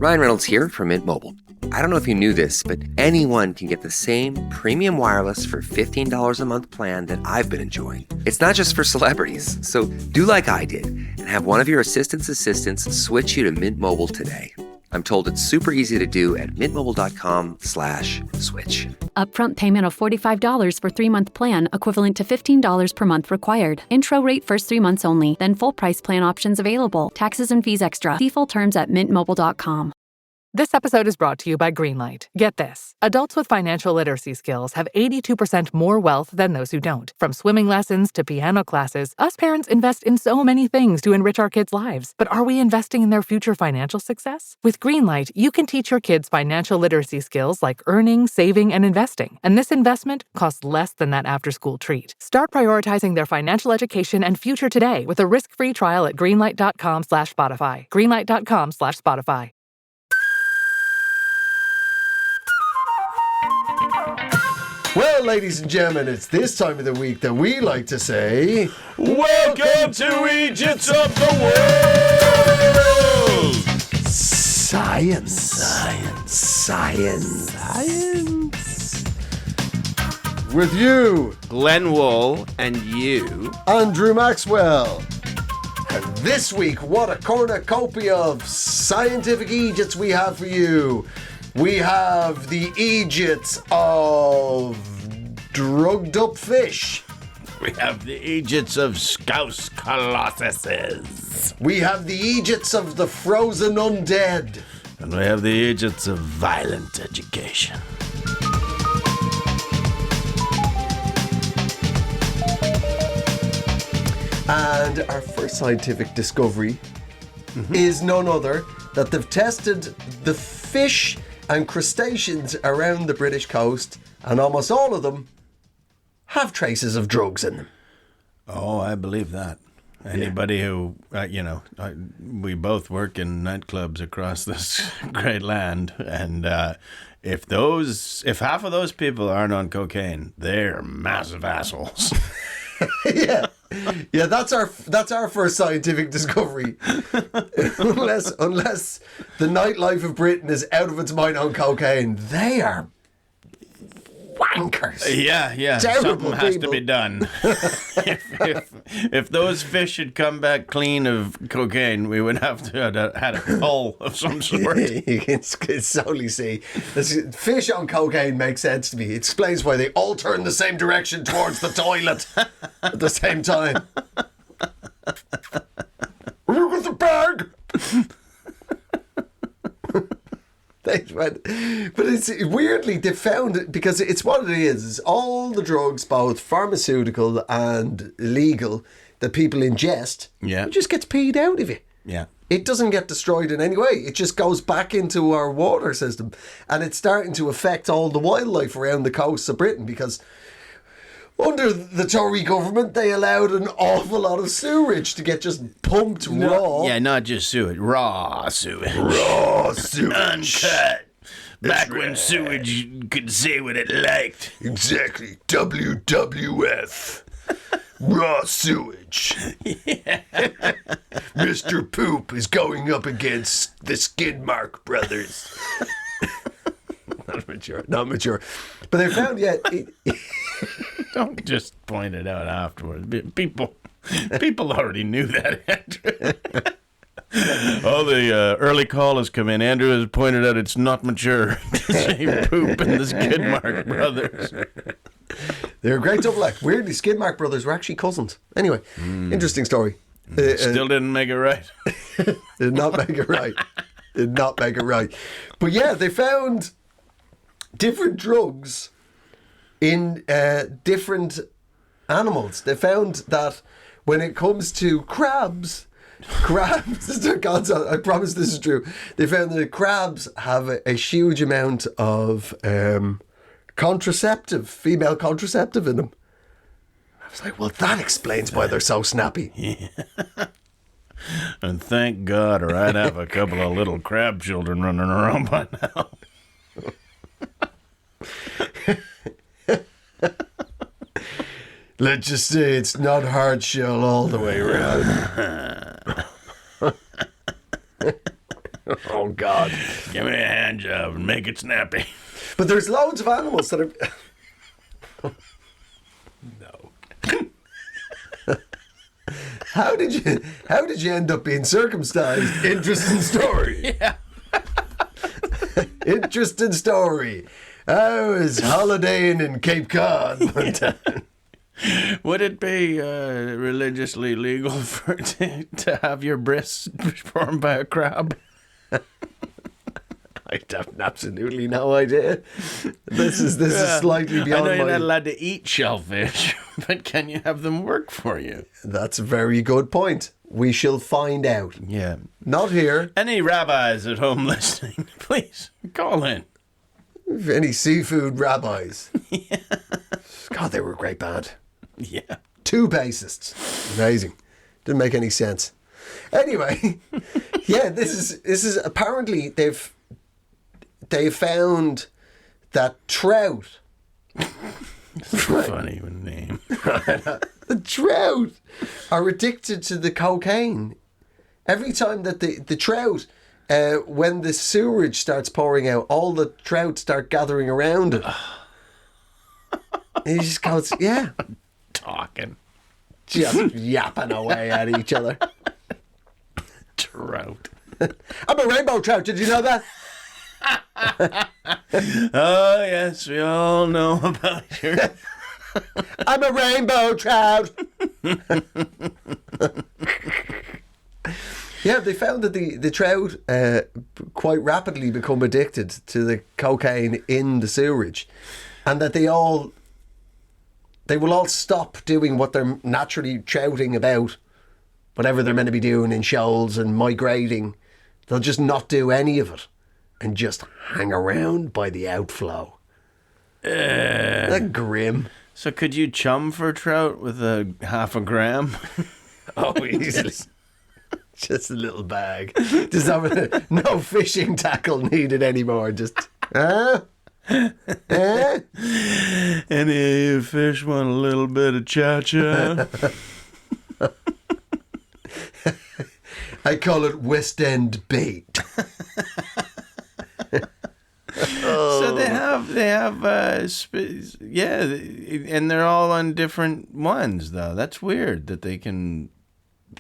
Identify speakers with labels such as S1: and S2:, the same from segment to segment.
S1: Ryan Reynolds here from Mint Mobile. I don't know if you knew this, but anyone can get the same premium wireless for $15 a month plan that I've been enjoying. It's not just for celebrities. So do like I did and have one of your assistants switch you to Mint Mobile today. I'm told it's super easy to do at mintmobile.com/switch.
S2: Upfront payment of $45 for 3-month plan, equivalent to $15 per month required. Intro rate first 3 months only, then full price plan options available. Taxes and fees extra. See full terms at mintmobile.com.
S3: This episode is brought to you by Greenlight. Get this. Adults with financial literacy skills have 82% more wealth than those who don't. From swimming lessons to piano classes, us parents invest in so many things to enrich our kids' lives. But are we investing in their future financial success? With Greenlight, you can teach your kids financial literacy skills like earning, saving, and investing. And this investment costs less than that after-school treat. Start prioritizing their financial education and future today with a risk-free trial at greenlight.com/Spotify. Greenlight.com/Spotify.
S4: Well, ladies and gentlemen, it's this time of the week that we like to say,
S5: Welcome to Eejits of the World!
S4: Science. With you,
S5: Glenn Wool and you.
S4: Andrew Maxwell. And this week, what a cornucopia of scientific Eejits we have for you. We have the Eejits of drugged up fish.
S5: We have the Eejits of Scouse colossuses.
S4: We have the Eejits of the frozen undead.
S5: And we have the Eejits of violent education.
S4: And our first scientific discovery is none other that they've tested the fish and crustaceans around the British coast, and almost all of them have traces of drugs in them.
S5: Oh, I believe that. Anybody who, we both work in nightclubs across this great land, and if half of those people aren't on cocaine, they're massive assholes.
S4: Yeah, that's our first scientific discovery. unless the nightlife of Britain is out of its mind on cocaine, they are wankers.
S5: Yeah.
S4: Terrible
S5: Something has
S4: people.
S5: to be done. if those fish had come back clean of cocaine, we would have to have had a cull of some sort.
S4: You can solely see. Fish on cocaine makes sense to me. It explains why they all turn the same direction towards the toilet at the same time. Look at the bag! But it's weirdly they found it because it's what it is all the drugs, both pharmaceutical and legal, that people ingest, it just gets peed out of you.
S5: Yeah.
S4: It doesn't get destroyed in any way. It just goes back into our water system, and it's starting to affect all the wildlife around the coasts of Britain because under the Tory government, they allowed an awful lot of sewage to get just pumped raw.
S5: Yeah, not just sewage, raw sewage.
S4: Raw sewage.
S5: Uncut. Back when
S4: right.
S5: sewage could say what it liked.
S4: Exactly. WWF. Raw sewage. Mr. Poop is going up against the Skidmark brothers. Not mature. But they found,
S5: Don't just point it out afterwards. People already knew that, Andrew. All the early callers come in. Andrew has pointed out it's not mature to say Poop and the Skidmark brothers.
S4: They're a great double act. Weirdly, Skidmark brothers were actually cousins. Anyway, interesting story.
S5: Still didn't make it right.
S4: Did not make it right. Did not make it right. But yeah, they found different drugs in different animals. They found that when it comes to crabs, I promise this is true. They found that crabs have a huge amount of female contraceptive in them. I was like, well, that explains why they're so snappy.
S5: Yeah. And thank God, or I'd have a couple of little crab children running around by now.
S4: Let's just say it's not hard shell all the way around. Oh, God.
S5: Give me a hand job and make it snappy.
S4: But there's loads of animals that are...
S5: No.
S4: How did you end up being circumcised? Interesting story.
S5: Yeah.
S4: Interesting story. I was holidaying in Cape Cod one time.
S5: Would it be religiously legal to have your breasts performed by a crab?
S4: I have absolutely no idea. This is slightly beyond
S5: I know you're
S4: my...
S5: not allowed to eat shellfish, but can you have them work for you?
S4: That's a very good point. We shall find out.
S5: Yeah.
S4: Not here.
S5: Any rabbis at home listening, please call in.
S4: Any seafood rabbis. Yeah. God, they were a great band.
S5: Yeah.
S4: 2 bassists. Amazing. Didn't make any sense. Anyway, yeah, this is apparently they've found that trout.
S5: Funny name.
S4: The trout are addicted to the cocaine. Every time that the trout, when the sewage starts pouring out, all the trout start gathering around it. And he just goes, yeah.
S5: Talking.
S4: Just yapping away at each other.
S5: Trout.
S4: I'm a rainbow trout, did you know that?
S5: Oh, yes, we all know about your...
S4: I'm a rainbow trout. Yeah, they found that the trout quite rapidly become addicted to the cocaine in the sewerage, and that they will all stop doing what they're naturally trouting about, whatever they're meant to be doing in shoals and migrating. They'll just not do any of it and just hang around by the outflow. That grim.
S5: So could you chum for trout with a half a gram?
S4: Oh, easily. Just a little bag. Just have no fishing tackle needed anymore. Just,
S5: Any fish want a little bit of cha-cha?
S4: I call it West End bait.
S5: So they have, yeah, and they're all on different ones though. That's weird that they can.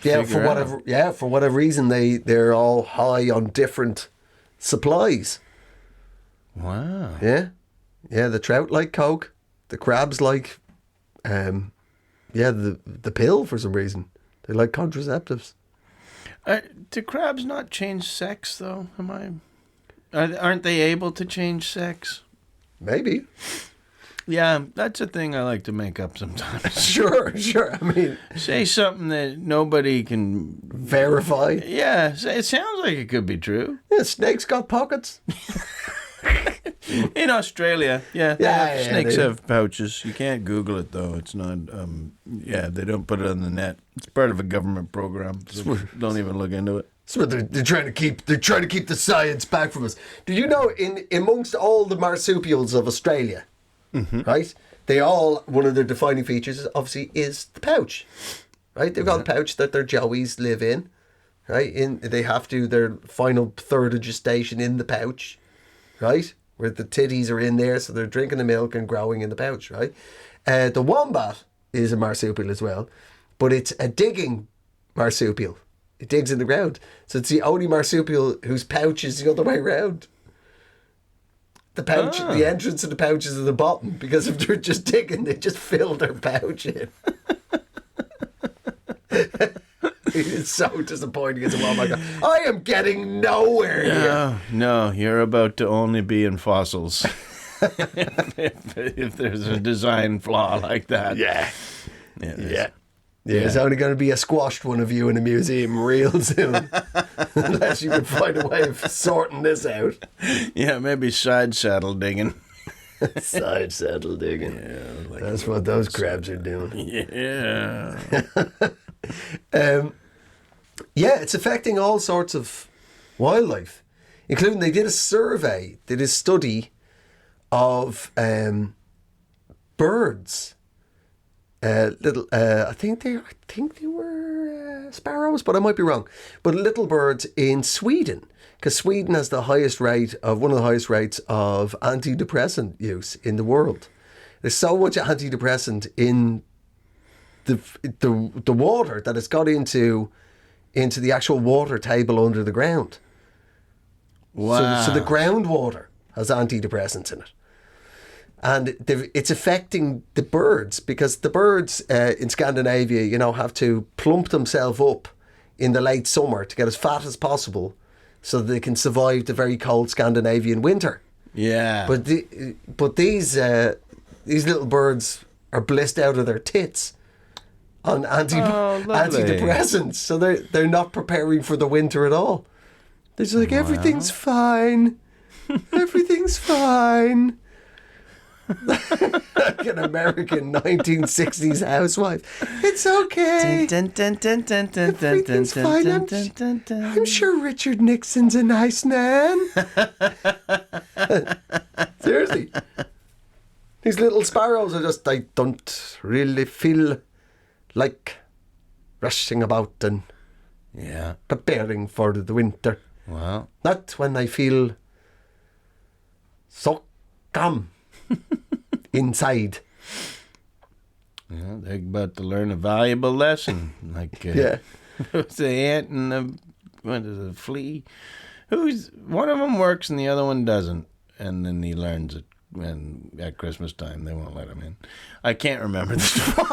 S4: Yeah,
S5: figure
S4: for whatever reason they're all high on different supplies.
S5: Wow.
S4: Yeah, the trout like coke, the crabs like, the pill for some reason. They like contraceptives.
S5: Do crabs not change sex though? Aren't they able to change sex?
S4: Maybe.
S5: Yeah, that's a thing I like to make up sometimes.
S4: Sure. I mean,
S5: say something that nobody can
S4: verify.
S5: Yeah, it sounds like it could be true.
S4: Yeah, snakes got pockets.
S5: In Australia, yeah, snakes have pouches. You can't Google it though. It's not. They don't put it on the net. It's part of a government program. So don't even look into it.
S4: So they're trying to keep the science back from us. Did you know amongst all the marsupials of Australia, right? They all, one of their defining features obviously is the pouch, right? They've got a pouch that their joeys live in, right? They have their final third of gestation in the pouch, right? Where the titties are in there, so they're drinking the milk and growing in the pouch, right? The wombat is a marsupial as well, but it's a digging marsupial. It digs in the ground. So it's the only marsupial whose pouch is the other way around. The pouch, the entrance of the pouch is at the bottom, because if they're just digging, they just fill their pouch in. It's so disappointing as a wombat. I am getting nowhere here.
S5: No, you're about to only be in fossils. if there's a design flaw like that.
S4: Yeah. There's only going to be a squashed one of you in a museum real soon. Unless you can find a way of sorting this out.
S5: Yeah, maybe side saddle digging.
S4: Side saddle digging. Yeah, that's what those crabs are doing.
S5: Yeah.
S4: It's affecting all sorts of wildlife, including they did a survey, they did a study of birds. I think they were sparrows, but I might be wrong. But little birds in Sweden, because Sweden has one of the highest rates of antidepressant use in the world. There's so much antidepressant in the water that it's got into the actual water table under the ground.
S5: Wow.
S4: So the groundwater has antidepressants in it. And it's affecting the birds, because the birds in Scandinavia, have to plump themselves up in the late summer to get as fat as possible so that they can survive the very cold Scandinavian winter.
S5: Yeah.
S4: But these little birds are blissed out of their tits on antidepressants, so they're not preparing for the winter at all. They're just like, everything's fine. Everything's fine. Like an American 1960s housewife. It's okay. Everything's fine. I'm sure Richard Nixon's a nice man. Seriously. These little sparrows I don't really feel like rushing about and preparing for the winter.
S5: Well.
S4: Not when I feel so calm inside.
S5: Yeah, they're about to learn a valuable lesson. Like it's the ant and the flea. One of them works and the other one doesn't, and then he learns it. And at Christmas time, they won't let him in. I can't remember the story.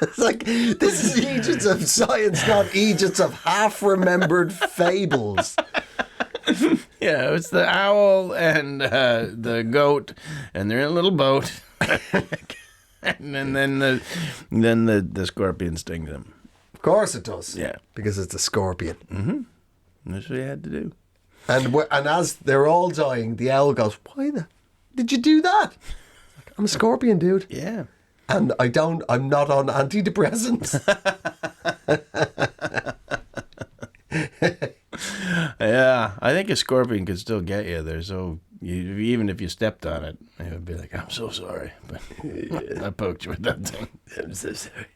S4: It's like, this is Eejits of Science, not Eejits of half-remembered fables.
S5: Yeah, it's the owl and the goat, and they're in a little boat, and then the scorpion stings them.
S4: Of course it does.
S5: Yeah,
S4: because it's a scorpion.
S5: Mm-hmm. That's what he had to do.
S4: And as they're all dying, the owl goes, "Why did you do that?" I'm a scorpion, dude.
S5: Yeah.
S4: And I'm not on antidepressants.
S5: Yeah, I think a scorpion could still get you there. So even if you stepped on it, it would be like, "I'm so sorry, but I poked you with that thing.
S4: I'm so sorry.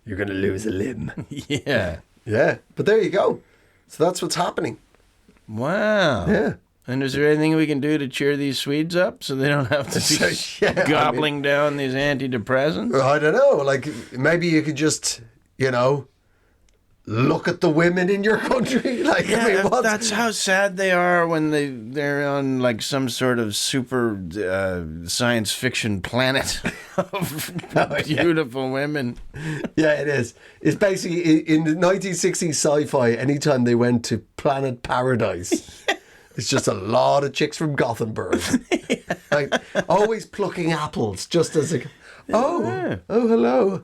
S4: You're going to lose a limb."
S5: Yeah.
S4: Yeah, but there you go. So that's what's happening.
S5: Wow.
S4: Yeah.
S5: And is there anything we can do to cheer these Swedes up so they don't have to be gobbling down these antidepressants?
S4: I don't know. Like, maybe you could just, look at the women in your country. Like,
S5: yeah, that's how sad they are when they're on like some sort of super science fiction planet of beautiful women.
S4: Yeah, it is. It's basically in the 1960s sci-fi. Anytime they went to Planet Paradise, it's just a lot of chicks from Gothenburg, like always plucking apples, just as hello.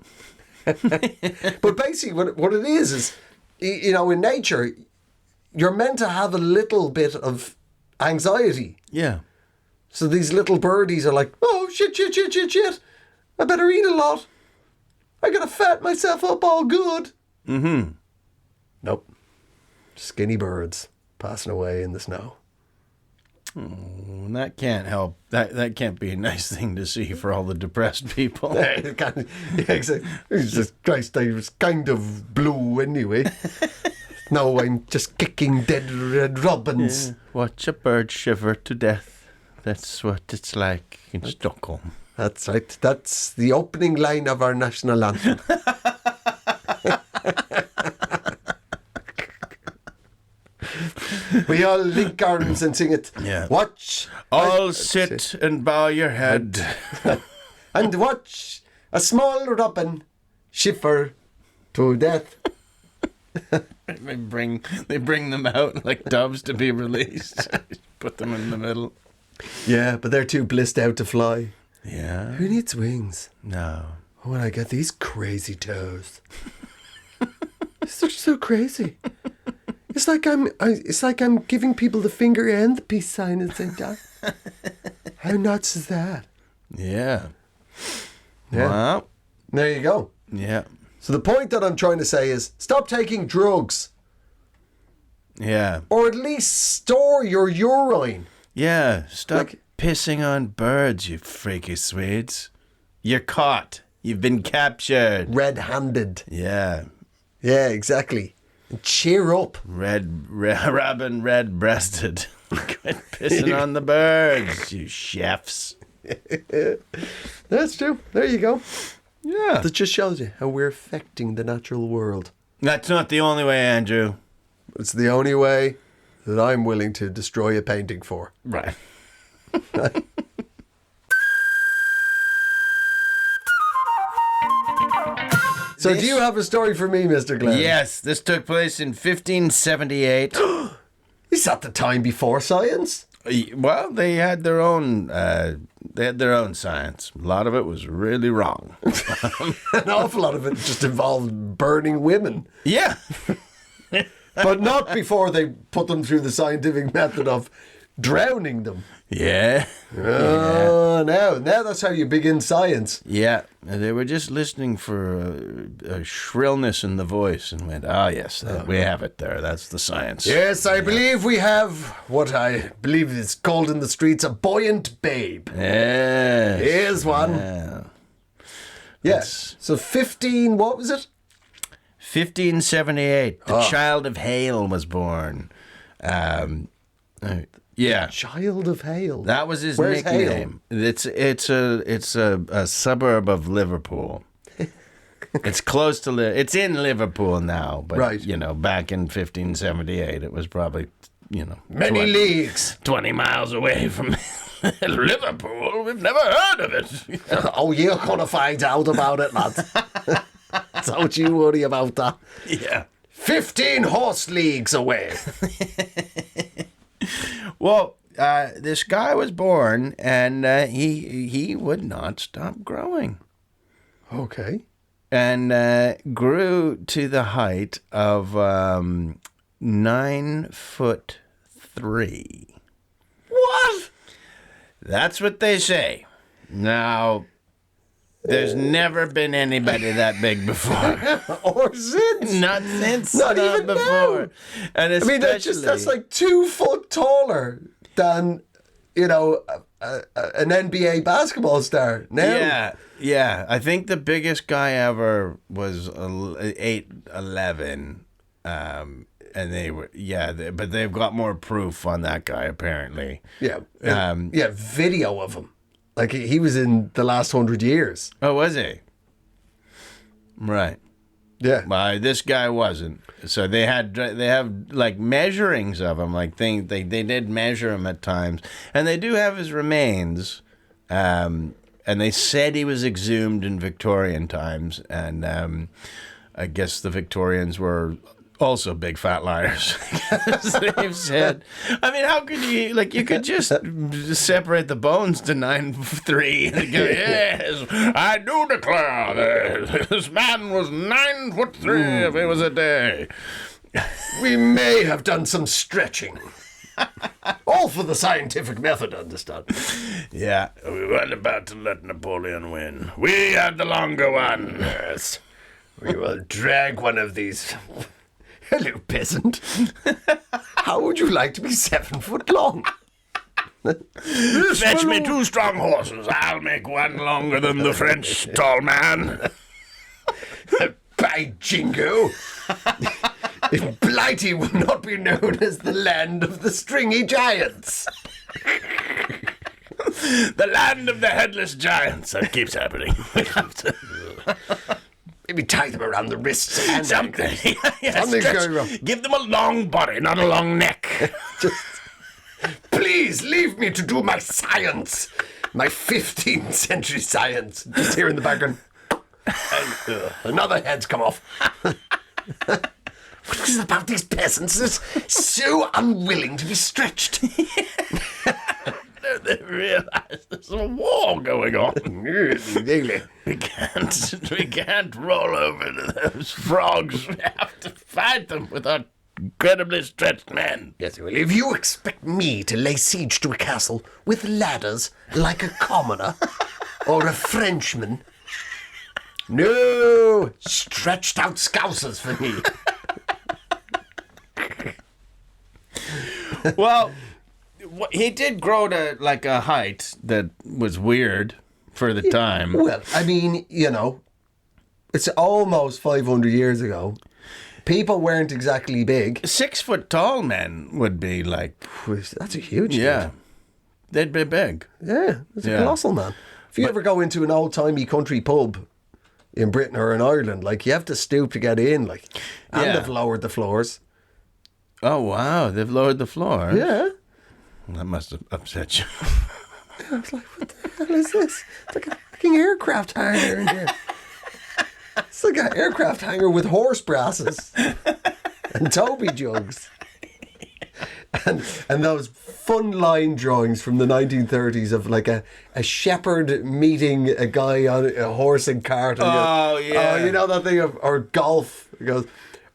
S4: But basically, what it is, in nature, you're meant to have a little bit of anxiety.
S5: Yeah.
S4: So these little birdies are like, "Oh, shit. I better eat a lot. I gotta fat myself up all good."
S5: Mm-hmm.
S4: Nope. Skinny birds passing away in the snow.
S5: Oh, that can't help. That can't be a nice thing to see for all the depressed people.
S4: Yeah, exactly. Jesus Christ, I was kind of blue anyway. Now I'm just kicking dead red robins.
S5: Yeah. Watch a bird shiver to death. That's what it's like in Stockholm.
S4: That's right. That's the opening line of our national anthem. We all link arms and sing it.
S5: Yeah.
S4: Watch.
S5: All sit and bow your head.
S4: And watch a small robin shiver to death.
S5: They bring them out like doves to be released. Put them in the middle.
S4: Yeah, but they're too blissed out to fly.
S5: Yeah.
S4: Who needs wings?
S5: No.
S4: When I get these crazy toes. They're so crazy. It's like I'm giving people the finger and the peace sign at the same time. How nuts is that?
S5: Yeah.
S4: Yeah.
S5: Well.
S4: There you go.
S5: Yeah.
S4: So the point that I'm trying to say is stop taking drugs.
S5: Yeah.
S4: Or at least store your urine.
S5: Yeah. Stop pissing on birds, you freaky Swedes. You're caught. You've been captured.
S4: Red-handed.
S5: Yeah.
S4: Yeah, exactly. And cheer up.
S5: Robin red-breasted. Quit pissing on the birds, you chefs.
S4: That's true. There you go.
S5: Yeah.
S4: That just shows you how we're affecting the natural world.
S5: That's not the only way, Andrew.
S4: It's the only way that I'm willing to destroy a painting for.
S5: Right.
S4: So do you have a story for me, Mr. Glenn?
S5: Yes, this took place in 1578.
S4: Is that the time before science?
S5: Well, they had their own. They had their own science. A lot of it was really wrong.
S4: An awful lot of it just involved burning women.
S5: Yeah.
S4: But not before they put them through the scientific method of drowning them.
S5: Yeah.
S4: Oh, now that's how you begin science.
S5: Yeah. They were just listening for a shrillness in the voice and went, yes, we have it there. That's the science.
S4: Yes, I believe we have what I believe is called in the streets a buoyant babe.
S5: Yes.
S4: Here's one.
S5: Yeah.
S4: Yes. So 15, what was it?
S5: 1578. The child of Hale was born. Yeah.
S4: Child of Hale.
S5: That was his
S4: Where's
S5: nickname. It's a suburb of Liverpool. It's close to it's in Liverpool now, but
S4: Right.
S5: Back in 1578 it was probably,
S4: Many leagues.
S5: 20 miles away from Liverpool. We've never heard of it.
S4: Oh, you're going to find out about it, lad. Don't you worry about that.
S5: Yeah.
S4: 15 horse leagues away.
S5: Well, this guy was born, and he would not stop growing,
S4: Okay.
S5: and grew to the height of 9'3".
S4: What?
S5: That's what they say. Now, there's never been anybody that big before.
S4: Or since?
S5: Not since.
S4: Not even
S5: before.
S4: now.
S5: And
S4: I mean, that's like 2 foot taller than, an NBA basketball star now.
S5: Yeah. I think the biggest guy ever was 8'11". And they were, but they've got more proof on that guy, apparently.
S4: Yeah. Video of him. Like, he was in the last 100 years.
S5: Oh, was he? Right.
S4: Yeah.
S5: Well, this guy wasn't. So they have like measurings of him, like they did measure him at times, and they do have his remains. And they said he was exhumed in Victorian times, and I guess the Victorians were also big fat liars. They've said, I mean, how could you could just separate the bones to 9'3" and go, yes, I do declare that this man was 9'3" if it was a day.
S4: We may have done some stretching. All for the scientific method, understand?
S5: Yeah, we weren't about to let Napoleon win. We had the longer one.
S4: Yes. We will drag one of these. Hello, peasant. How would you like to be 7 foot long?
S5: Fetch me 2 strong horses. I'll make one longer than the French tall man.
S4: By jingo. If Blighty will not be known as the land of the stringy giants.
S5: The land of the headless giants. That keeps happening.
S4: Maybe tie them around the wrists and
S5: Something.
S4: Something's going wrong.
S5: Give them a long body, not a long neck.
S4: Please leave me to do my science. My 15th century science. Just here in the background. And, another head's come off. What is it about these peasants? They're so unwilling to be stretched.
S5: They realize there's a war going on. We can't roll over to those frogs. We have to fight them with our incredibly stretched men.
S4: Yes, well, if you expect me to lay siege to a castle with ladders like a commoner or a Frenchman, no, stretched out scousers for me.
S5: Well, he did grow to like a height that was weird for the time.
S4: Well, I mean, it's almost 500 years ago. People weren't exactly big.
S5: 6 foot tall men would be like,
S4: That's a huge
S5: yeah,
S4: dude.
S5: they'd be big.
S4: Yeah, it's a
S5: Yeah.
S4: colossal man. If you ever go into an old-timey country pub in Britain or in Ireland, like, you have to stoop to get in, like, and
S5: Yeah.
S4: they've lowered the floors.
S5: Oh, wow, they've lowered the floor.
S4: Yeah.
S5: That must have upset you.
S4: I was like, what the hell is this? It's like a fucking aircraft hangar in here. It's like an aircraft hangar with horse brasses and Toby jugs. And those fun line drawings from the 1930s of like a shepherd meeting a guy on a horse and cart. And
S5: Oh, yeah.
S4: Oh, you know that thing of, or golf. He goes,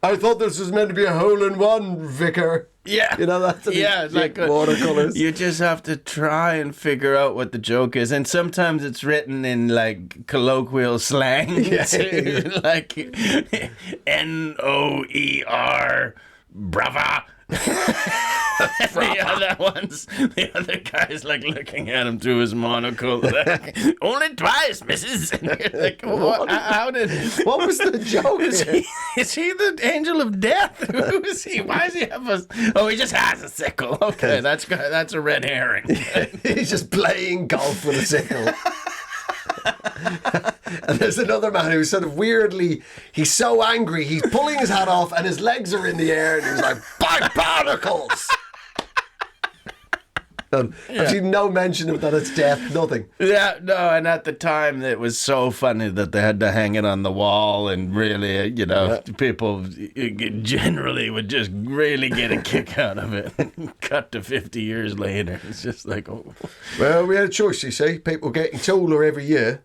S4: I thought this was meant to be a hole-in-one, vicar.
S5: Yeah.
S4: You know, that's
S5: it's like
S4: watercolours.
S5: You just have to try and figure out what the joke is. And sometimes it's written in like colloquial slang.
S4: Yeah.
S5: Too. Like Noer, brava. The other guy's like looking at him through his monocle, like, only twice, missus. And you're like, how did?
S4: What was the joke?
S5: Is he the angel of death? Who is he? Why does he have a? Oh, he just has a sickle. Okay, that's a red herring.
S4: He's just playing golf with a sickle. And there's another man who's sort of weirdly, he's so angry, he's pulling his hat off and his legs are in the air and he's like, by barnacles! Actually, no mention of that it's death, nothing.
S5: Yeah, no, and at the time it was so funny that they had to hang it on the wall, and really, people generally would just really get a kick out of it. Cut to 50 years later, it's just like, oh.
S4: Well, we had a choice, you see. People getting taller every year.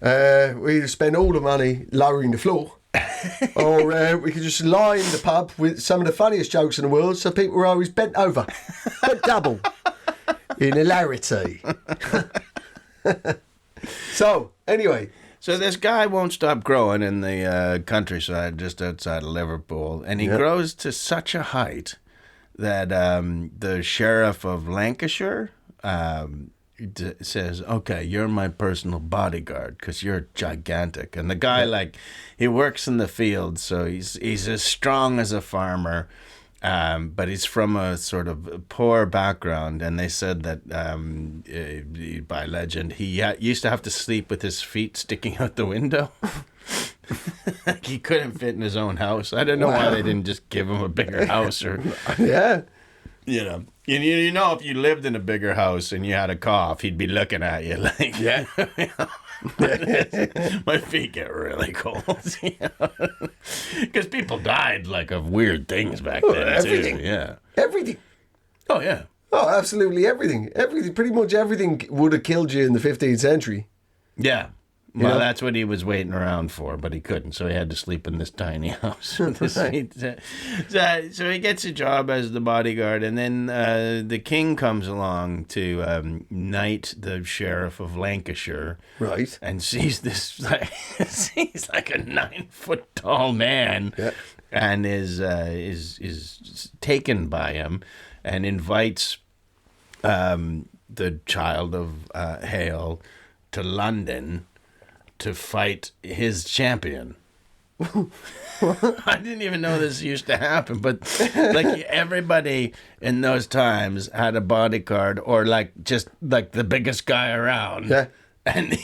S4: We either spend all the money lowering the floor, or we could just line the pub with some of the funniest jokes in the world, so people were always bent over, but double in hilarity. So, anyway.
S5: So this guy won't stop growing in the countryside just outside of Liverpool, and he grows to such a height that the sheriff of Lancashire says, okay, you're my personal bodyguard because you're gigantic. And the guy, he works in the field, so he's as strong as a farmer, but he's from a sort of poor background. And they said that, by legend, he used to have to sleep with his feet sticking out the window. He couldn't fit in his own house. I don't know why they didn't just give him a bigger house. Or
S4: Yeah.
S5: You know, if you lived in a bigger house and you had a cough, he'd be looking at you like, yeah. My feet get really cold. Because people died of weird things back then.
S4: Everything.
S5: Too. Yeah.
S4: Everything.
S5: Oh, yeah.
S4: Oh, absolutely everything. Everything. Pretty much everything would have killed you in the 15th century.
S5: Yeah. Well, that's what he was waiting around for, but he couldn't, so he had to sleep in this tiny house with his feet. So he gets a job as the bodyguard, and then the king comes along to knight the sheriff of Lancashire,
S4: Right.
S5: and sees this sees like a 9 foot tall man, and is taken by him, and invites the child of Hale to London to fight his champion. I didn't even know this used to happen, but everybody in those times had a bodyguard, or just the biggest guy around.
S4: Yeah.
S5: And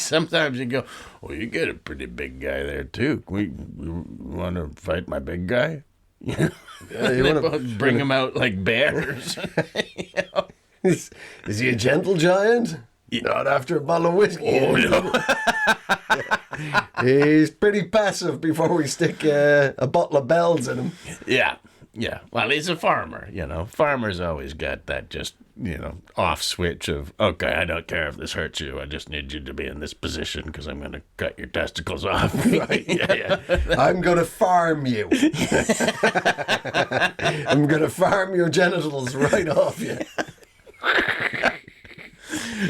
S5: sometimes you go, "Oh, you get a pretty big guy there too. We want to fight my big guy."
S4: Yeah,
S5: They both bring him out like bears.
S4: Is he a gentle giant? Not after a bottle of whiskey.
S5: Oh, no.
S4: He's pretty passive before we stick a bottle of bells in him.
S5: Yeah. Well, he's a farmer, Farmers always got that just, off switch of, okay, I don't care if this hurts you. I just need you to be in this position because I'm going to cut your testicles off.
S4: Right. Yeah. I'm going to farm you. I'm going to farm your genitals right off you.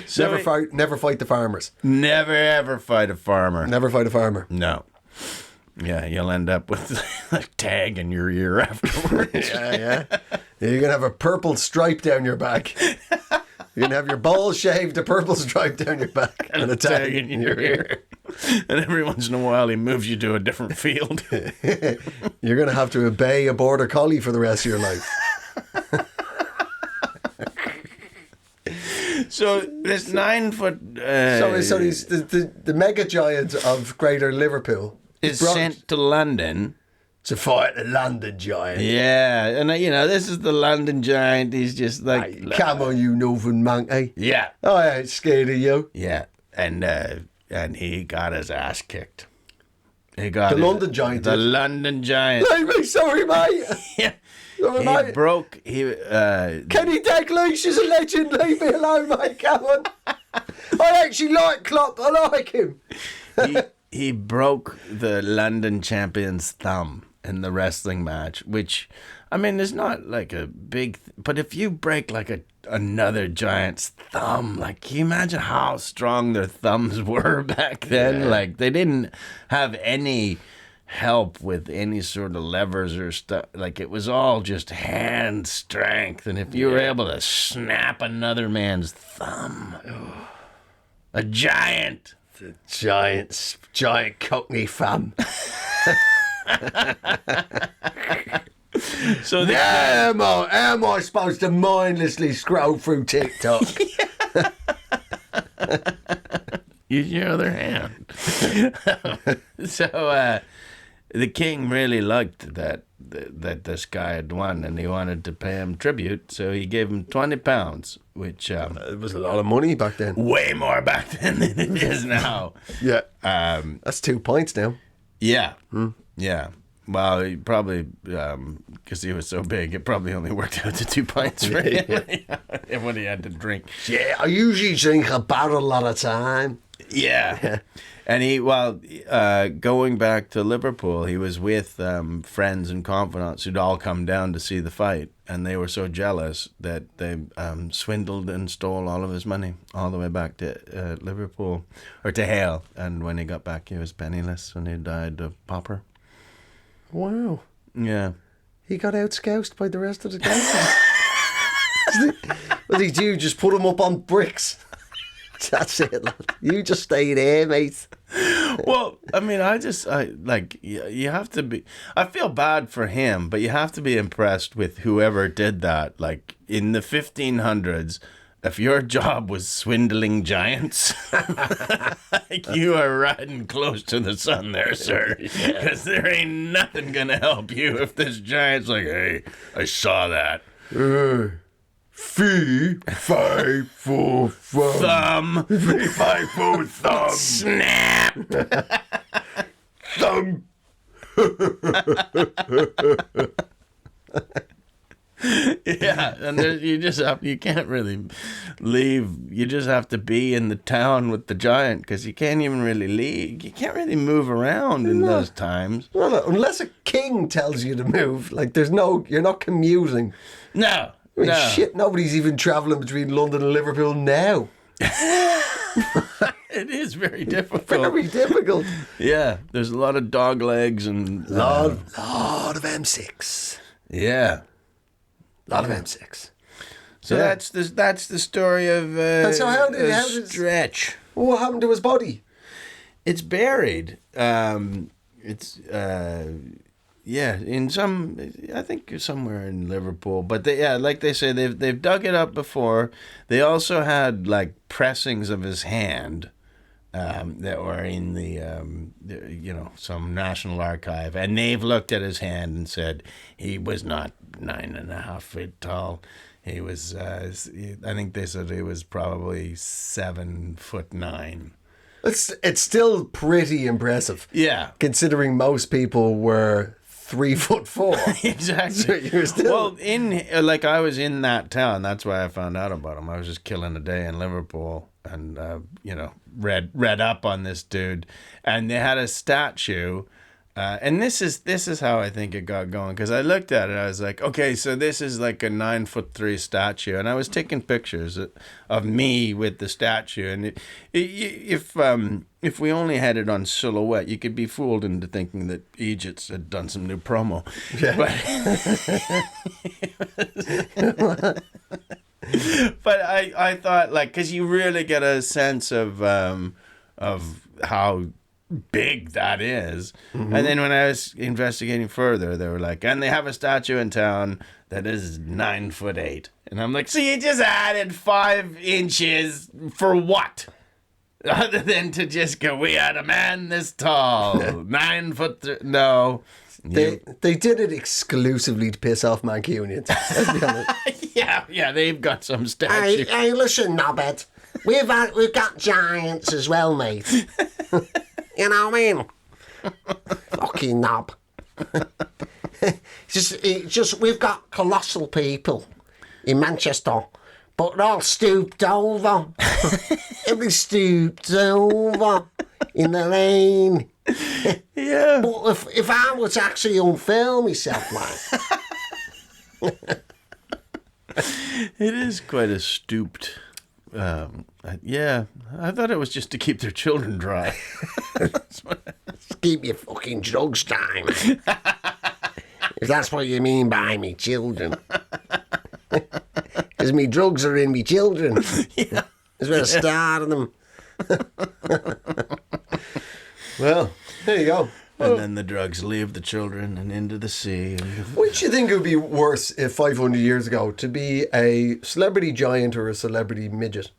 S5: So
S4: Never fight the farmers.
S5: Never, ever fight a farmer.
S4: Never fight a farmer.
S5: No. Yeah, you'll end up with a tag in your ear afterwards.
S4: Yeah. You're going to have a purple stripe down your back. You're going to have your balls shaved, a purple stripe down your back, and a tag in your ear.
S5: And every once in a while, he moves you to a different field.
S4: You're going to have to obey a border collie for the rest of your life.
S5: So this 9 foot
S4: So he's the mega giant of Greater Liverpool
S5: is
S4: brought
S5: sent to London
S4: to fight the London giant.
S5: Yeah, and this is the London giant. He's just like,
S4: Hey, come on, you northern monkey.
S5: yeah,
S4: I ain't scared of you.
S5: yeah, and he got his ass kicked. He got
S4: The London giant
S5: The
S4: did.
S5: London giant.
S4: Leave me, sorry, mate.
S5: Yeah.
S4: Sorry,
S5: He
S4: mate.
S5: broke.
S4: Kenny Dalglish is a legend. Leave me alone, mate. Come on. I actually like Klopp. I like him.
S5: he broke the London champion's thumb in the wrestling match, which, I mean, is not like a big... but if you break like another giant's thumb, like, can you imagine how strong their thumbs were back then?
S4: Yeah.
S5: Like, they didn't have any help with any sort of levers or stuff. Like, it was all just hand strength. And if you were able to snap another man's thumb... a giant...
S4: The giant cockney thumb.
S5: So
S4: Am I supposed to mindlessly scroll through TikTok?
S5: use your other hand. So the king really liked that this guy had won, and he wanted to pay him tribute. So he gave him £20, which
S4: It was a lot of money back then.
S5: way more back then than it is now.
S4: Yeah. That's 2 points now.
S5: Yeah, yeah. Well, he probably, because he was so big, it probably only worked out to 2 pints for him when he had to drink.
S4: Yeah, I usually drink a barrel at a time.
S5: Yeah. And going back to Liverpool, he was with friends and confidants who'd all come down to see the fight. And they were so jealous that they swindled and stole all of his money all the way back to Liverpool, or to Hale. And when he got back, he was penniless and he died of pauper.
S4: Wow.
S5: Yeah.
S4: He got out-scoused by the rest of the gangsters. What did he do? Just put him up on bricks? That's it, lad. You just stay there, mate.
S5: Well, I mean, you have to be... I feel bad for him, but you have to be impressed with whoever did that. Like, in the 1500s, if your job was swindling giants, like, you are riding close to the sun there, sir. Because there ain't nothing going to help you if this giant's like, hey, I saw that.
S4: Fee, fi, fo, fum.
S5: Thumb.
S4: Fee, fi, fo, thumb.
S5: Snap.
S4: Thumb.
S5: Yeah, and you can't really leave. You just have to be in the town with the giant, because you can't even really leave. You can't really move around in those times.
S4: Well, unless a king tells you to move, like you're not commuting.
S5: No,
S4: I mean,
S5: no.
S4: shit, nobody's even travelling between London and Liverpool now.
S5: It is very difficult.
S4: Very difficult.
S5: Yeah, there's a lot of dog legs and
S4: Lot of M6.
S5: yeah.
S4: Lot of M6.
S5: So
S4: Yeah.
S5: that's the story of
S4: so how did
S5: Stretch.
S4: What happened to his body?
S5: It's buried. In some, I think somewhere in Liverpool. But like they say, they've dug it up before. They also had like pressings of his hand that were in the some national archive, and they've looked at his hand and said he was not 9.5 feet tall. He was, I think they said he was probably 7'9".
S4: It's still pretty impressive.
S5: Yeah.
S4: Considering most people were 3'4".
S5: Exactly.
S4: So you're still...
S5: Well, I was in that town. That's why I found out about him. I was just killing a day in Liverpool, and read up on this dude, and they had a statue. And this is how I think it got going, because I looked at it, I was like, okay, so this is like a 9'3" statue, and I was taking pictures of me with the statue, and if we only had it on silhouette, you could be fooled into thinking that Eejits had done some new promo. Yeah. But I thought, like, because you really get a sense of how big that is. And then when I was investigating further, they were like, and they have a statue in town that is 9'8". And I'm like, so you just added 5 inches for what? Other than to just go, we had a man this tall, 9 foot. No.
S4: They did it exclusively to piss off Mancunians. Let's be honest.
S5: Yeah, they've got some statue.
S4: Hey, listen, Nobbed. We've got giants as well, mate. You know what I mean? Fucking knob. It's just we've got colossal people in Manchester, but they're all stooped over. Every stooped over in the lane.
S5: Yeah.
S4: But if I was actually unfair myself, like.
S5: It is quite a stooped. Yeah, I thought it was just to keep their children dry.
S4: Keep your fucking drugs down. If that's what you mean by me children. Because me drugs are in me children.
S5: Yeah.
S4: That's where I started them. Well, there you go.
S5: And then the drugs leave the children and into the sea.
S4: Which do you think would be worse if 500 years ago, to be a celebrity giant or a celebrity midget?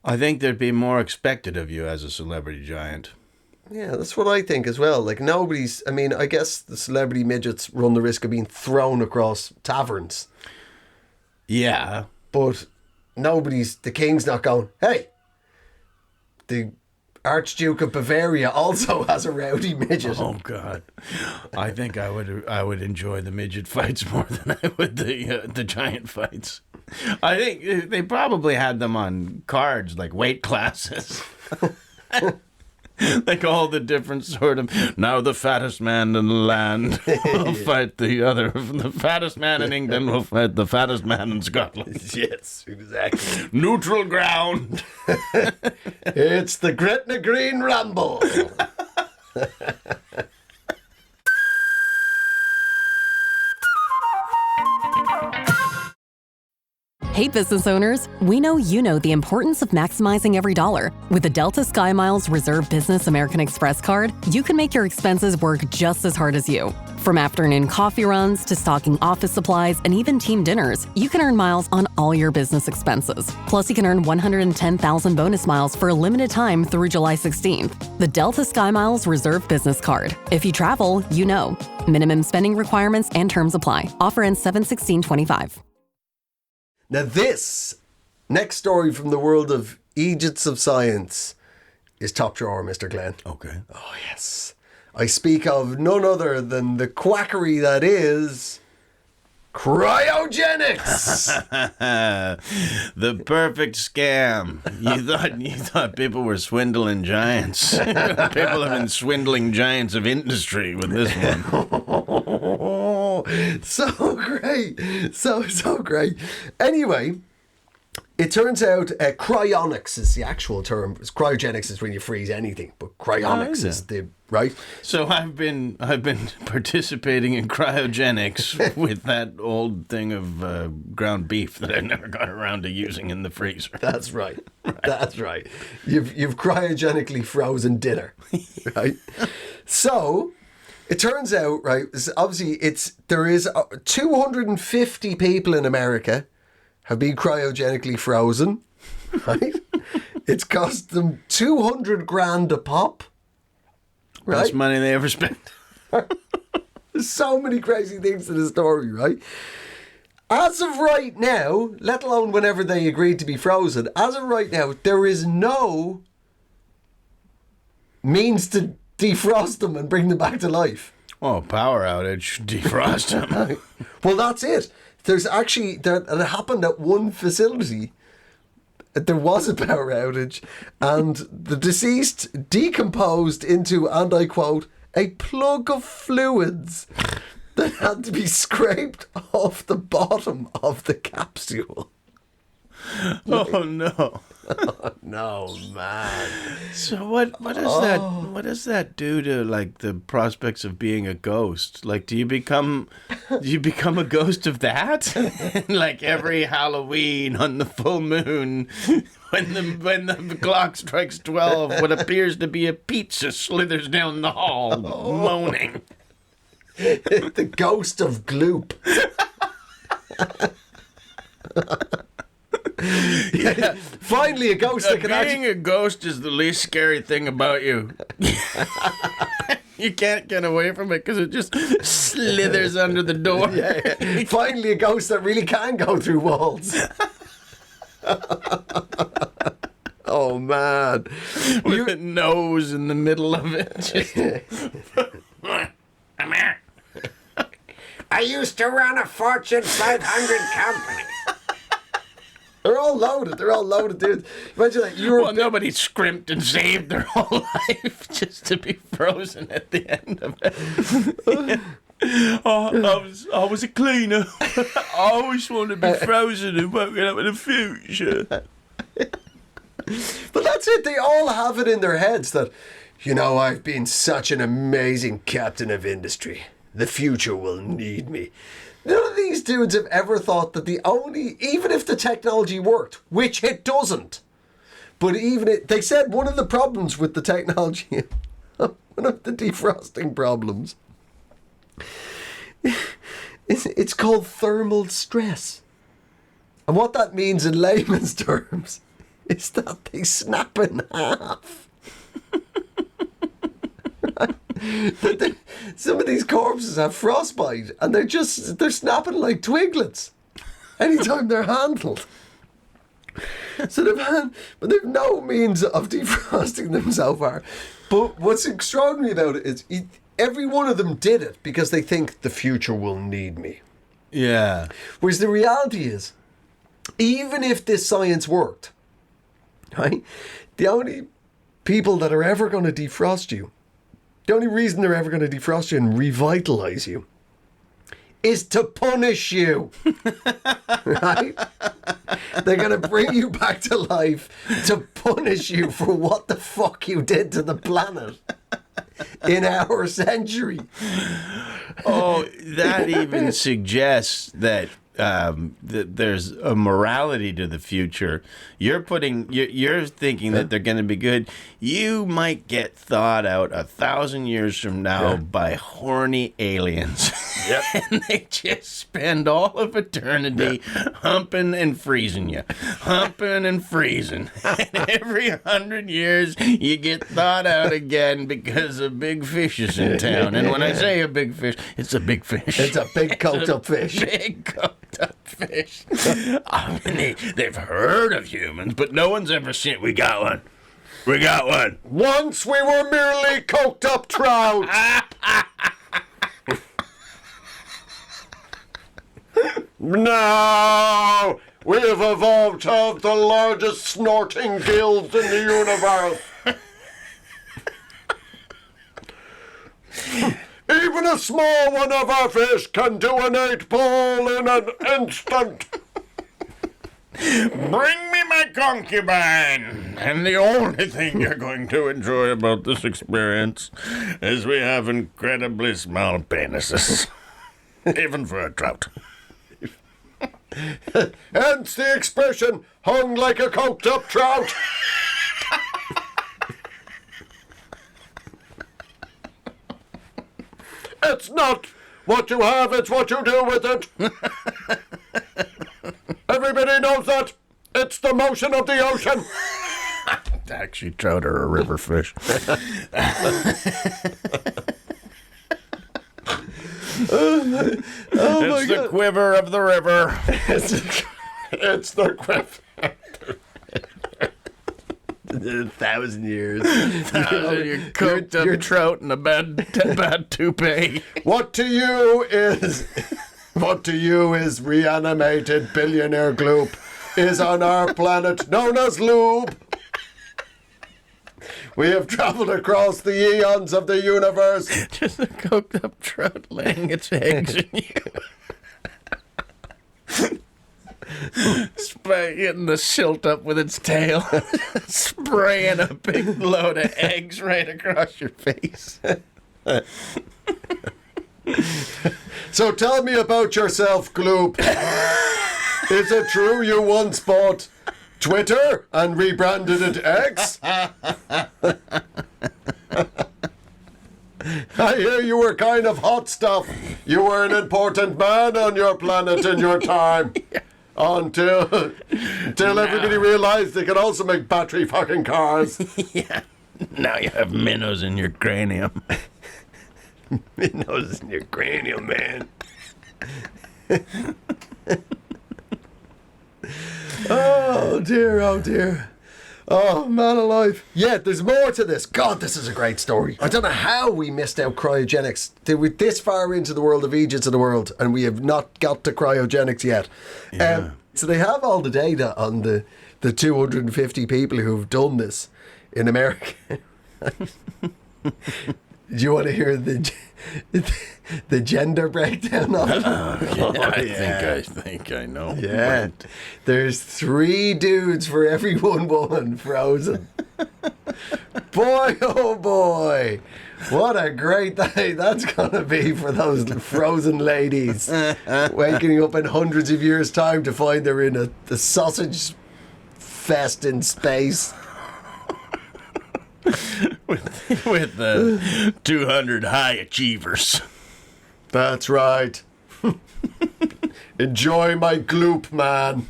S5: I think there'd be more expected of you as a celebrity giant.
S4: Yeah, that's what I think as well. Like I guess the celebrity midgets run the risk of being thrown across taverns.
S5: Yeah.
S4: But the king's not going, hey, the Archduke of Bavaria also has a rowdy midget.
S5: Oh God, I think I would enjoy the midget fights more than I would the giant fights. I think they probably had them on cards, like weight classes. Like all the different sort of, now the fattest man in the land will fight the fattest man in England will fight the fattest man in Scotland.
S4: Yes, exactly.
S5: Neutral ground.
S4: It's the Gretna Green Ramble.
S6: Hey, business owners, we know you know the importance of maximizing every dollar. With the Delta SkyMiles Reserve Business American Express card, you can make your expenses work just as hard as you. From afternoon coffee runs to stocking office supplies and even team dinners, you can earn miles on all your business expenses. Plus, you can earn 110,000 bonus miles for a limited time through July 16th. The Delta SkyMiles Reserve Business Card. If you travel, you know. Minimum spending requirements and terms apply. Offer ends 7/16/25.
S4: Now this next story from the world of Eejits of Science is top drawer, Mr. Glenn.
S5: Okay.
S4: Oh, yes. I speak of none other than the quackery that is cryogenics.
S5: The perfect scam. You thought people were swindling giants. People have been swindling giants of industry with this one.
S4: So great. So great. Anyway, it turns out cryonics is the actual term. Cryogenics is when you freeze anything, but cryonics is the right.
S5: So I've been participating in cryogenics with that old thing of ground beef that I never got around to using in the freezer.
S4: That's right. That's right. You've cryogenically frozen dinner, right? So it turns out, right? Obviously, there is 250 people in America have been cryogenically frozen, right? It's cost them 200 grand a pop. Right?
S5: Best money they ever spent.
S4: There's so many crazy things to the story, right? As of right now, let alone whenever they agreed to be frozen, as of right now, there is no means to defrost them and bring them back to life.
S5: Oh, power outage, defrost them.
S4: Well, that's it. There's actually, it happened at one facility. There was a power outage, and the deceased decomposed into, and I quote, a plug of fluids that had to be scraped off the bottom of the capsule.
S5: Oh no.
S4: No, man.
S5: So what does that do to like the prospects of being a ghost? Like do you become a ghost of that? Like every Halloween on the full moon when the clock strikes 12, what appears to be a pizza slithers down the hall moaning.
S4: The ghost of Gloop. Yeah. Finally, a ghost that can
S5: Being a ghost is the least scary thing about you. You can't get away from it because it just slithers under the door.
S4: Yeah. Finally, a ghost that really can go through walls. Oh, man.
S5: With a nose in the middle of it. Just... I'm here.
S4: I used to run a Fortune 500 company. They're all loaded, dude. Imagine that you were...
S5: Well, nobody scrimped and saved their whole life just to be frozen at the end of it. Yeah. Oh, I was a cleaner. I always wanted to be frozen and woken up in the future.
S4: But that's it. They all have it in their heads that, I've been such an amazing captain of industry. The future will need me. None of these dudes have ever thought that even if the technology worked, which it doesn't, but they said one of the problems with the technology, one of the defrosting problems, it's called thermal stress. And what that means in layman's terms is that they snap in half. Some of these corpses have frostbite and they're snapping like twiglets anytime they're handled. So they've no means of defrosting them so far. But what's extraordinary about it is every one of them did it because they think the future will need me.
S5: Yeah.
S4: Whereas the reality is, even if this science worked, right, the only people that are ever going to defrost you, the only reason they're ever going to defrost you and revitalize you is to punish you. Right? They're going to bring you back to life to punish you for what the fuck you did to the planet in our century.
S5: Oh, that even suggests that there's a morality to the future. You're thinking that they're going to be good. You might get thawed out 1,000 years from now by horny aliens. Yep. And they just spend all of eternity humping and freezing you. Humping and freezing. And every 100 years, you get thawed out again because a big fish is in town. And when I say a big fish, it's a big fish.
S4: It's a big coked-up fish.
S5: Big coked-up fish. I mean, they've heard of humans, but no one's ever seen... We got one. We got one.
S4: Once we were merely coked-up trout. Now we've evolved to have the largest snorting gills in the universe. Even a small one of our fish can do an 8-ball in an instant.
S5: Bring me my concubine. And the only thing you're going to enjoy about this experience is we have incredibly small penises. Even for a trout.
S4: Hence the expression, hung like a coked-up trout. It's not what you have, it's what you do with it. Everybody knows that. It's the motion of the ocean.
S5: Actually, trout are a river fish. It's the quiver of the river.
S4: It's the quiver. 1,000 years.
S5: You cooked up trout in a bad toupee.
S4: What to you is reanimated billionaire gloop is on our planet known as lube. We have traveled across the eons of the universe.
S5: Just a cooked up trout laying its eggs in you. by hitting the silt up with its tail, spraying a big load of eggs right across your face.
S4: So tell me about yourself, Gloop. Is it true you once bought Twitter and rebranded it X? I hear you were kind of hot stuff. You were an important man on your planet in your time. Until everybody realized they could also make battery fucking cars.
S5: Yeah. Now you have minnows in your cranium.
S4: Minnows in your cranium, man. Oh dear, oh dear. Oh, man alive. Yeah, there's more to this. God, this is a great story. I don't know how we missed out cryogenics. We're this far into the world of Eejits of the world, and we have not got to cryogenics yet.
S5: Yeah.
S4: So they have all the data on the 250 people who've done this in America. Do you want to hear the gender breakdown of it?
S5: I think I know.
S4: Yeah. There's 3 dudes for every 1 woman frozen. Boy, oh boy. What a great day that's going to be for those frozen ladies. Waking up in hundreds of years' time to find they're in a sausage fest in space.
S5: with the 200 high achievers.
S4: That's right. Enjoy my gloop, man.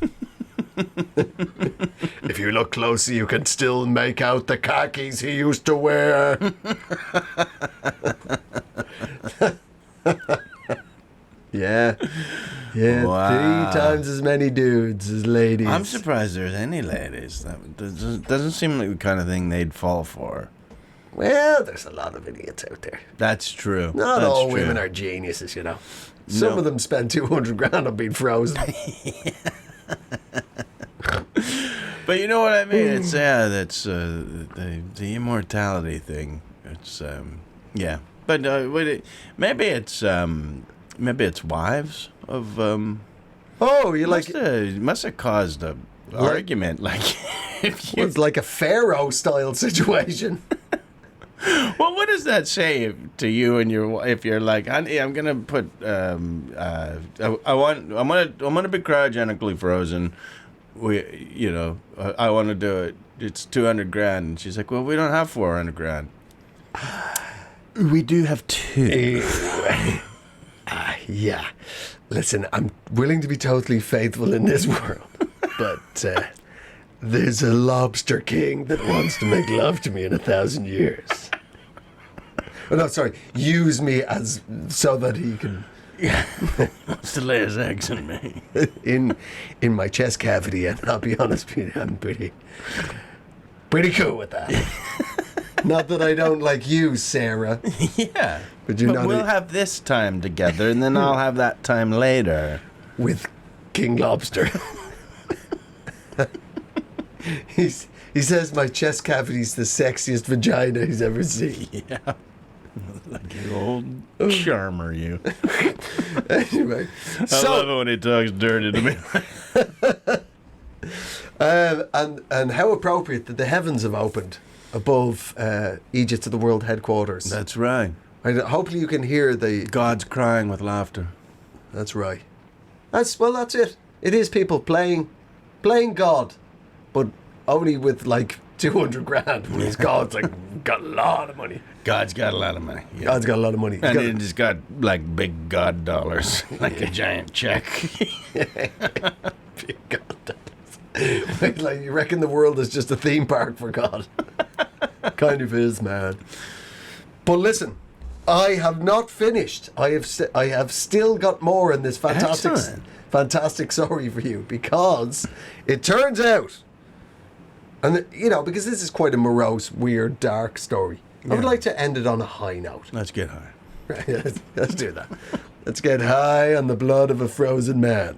S4: If you look closely, you can still make out the khakis he used to wear. Yeah. Yeah,
S5: Wow.
S4: 3 times as many dudes as ladies.
S5: I'm surprised there's any ladies. That doesn't seem like the kind of thing they'd fall for.
S4: Well, there's a lot of idiots out there.
S5: That's true.
S4: Not
S5: That's
S4: all
S5: true.
S4: women are geniuses, you know. Some of them spend 200 grand on being frozen.
S5: But you know what I mean? It's that's the immortality thing. It's yeah. But maybe it's wives of
S4: Oh, you like
S5: must have caused a argument like if you
S4: it's like a pharaoh style situation.
S5: Well, what does that say to you and your if you're like, honey, I'm gonna put I'm gonna be cryogenically frozen. I want to do it. It's 200 grand. And she's like, well, we don't have 400 grand. We do have 2.
S4: Yeah. Listen, I'm willing to be totally faithful in this world, but there's a lobster king that wants to make love to me in 1,000 years. Oh, no, sorry. Use me as so that he can
S5: Wants to lay his eggs in me.
S4: in my chest cavity, and I'll be honest with you, I'm pretty cool with that. Not that I don't like you, Sarah.
S5: Yeah.
S4: But you're not
S5: we'll have this time together, and then I'll have that time later.
S4: with King Lobster. He says my chest cavity's the sexiest vagina he's ever seen.
S5: Yeah. Like you old charmer, you.
S4: Anyway,
S5: I love it when he talks dirty to me.
S4: and how appropriate that the heavens have opened above Eejits of the World headquarters.
S5: That's right.
S4: Hopefully you can hear the...
S5: God's crying with laughter.
S4: That's right. That's it. It is people playing God, but only with like 200 grand. Whereas God's like got a lot of money.
S5: God's got a lot of money. Yeah.
S4: God's got a lot of money.
S5: And he's got like big God dollars, like a giant check.
S4: Big God dollars. Wait, like you reckon the world is just a theme park for God? Kind of is, man. But listen, I have not finished. I have still got more in this fantastic story for you, because it turns out, and because this is quite a morose, weird, dark story. I would like to end it on a high note.
S5: Let's get high.
S4: Right, let's do that. Let's get high on the blood of a frozen man.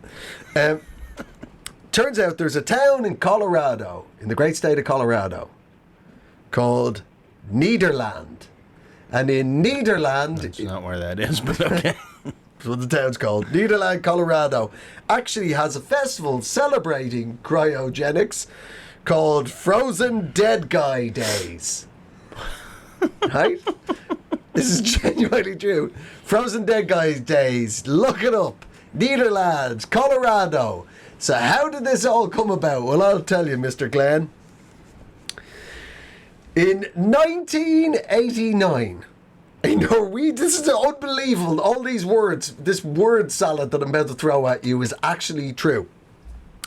S4: Turns out there's a town in Colorado, in the great state of Colorado, called Nederland. And in Nederland...
S5: That's not where that is, but okay.
S4: That's what the town's called. Nederland, Colorado, actually has a festival celebrating cryogenics called Frozen Dead Guy Days. Right? This is genuinely true. Frozen Dead Guy Days. Look it up. Nederland, Colorado. So how did this all come about? Well, I'll tell you, Mr. Glenn. In 1989, a Norwegian, this is unbelievable. All these words, this word salad that I'm about to throw at you is actually true.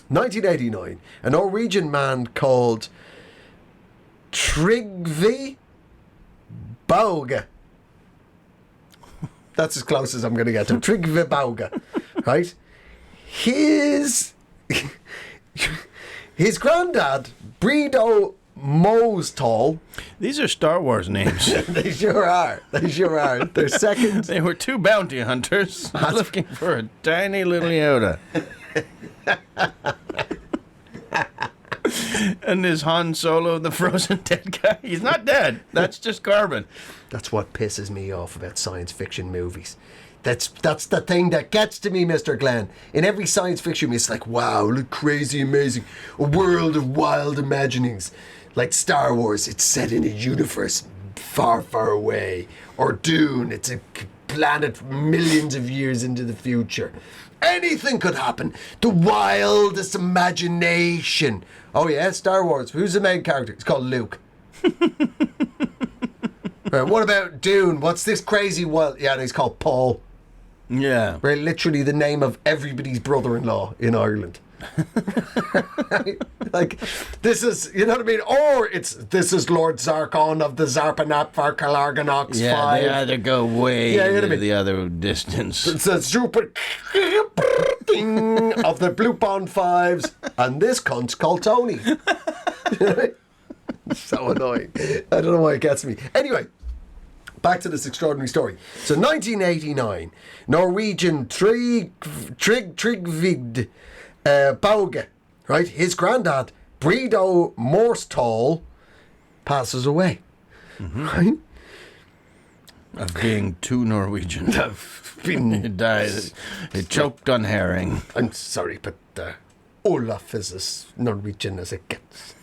S4: 1989, a Norwegian man called Trygve Bauge. That's as close as I'm going to get to. Trygve Bauge, right? His granddad, Brido Mostall.
S5: These are Star Wars names.
S4: They sure are. They're second.
S5: They were two bounty hunters looking for a tiny little Yoda. And is Han Solo the frozen dead guy? He's not dead. That's just carbon.
S4: That's what pisses me off about science fiction movies. That's the thing that gets to me, Mr. Glenn. In every science fiction movie, it's like, wow, look crazy, amazing. A world of wild imaginings. Like Star Wars, it's set in a universe far, far away. Or Dune, it's a planet millions of years into the future. Anything could happen. The wildest imagination. Oh yeah, Star Wars. Who's the main character? It's called Luke. Right, what about Dune? What's this crazy wild... Yeah, and he's called Paul.
S5: Yeah.
S4: Right, literally the name of everybody's brother-in-law in Ireland. Right? Like, this is, you know what I mean? Or this is Lord Zarkon of the Zarpanapvar Kalarganox 5.
S5: They either go way
S4: Yeah, you know what I
S5: into
S4: mean?
S5: the other distance.
S4: It's a super thing of the Blue Bond 5s, and this cunt's called Tony. So annoying. I don't know why it gets me. Anyway, back to this extraordinary story. So 1989, Norwegian Trygve Bauge, right? His granddad, Brido Mostall, passes away. Mm-hmm. Right?
S5: Of being too Norwegian. He died. He choked on herring.
S4: I'm sorry, but Olaf is as Norwegian as it gets.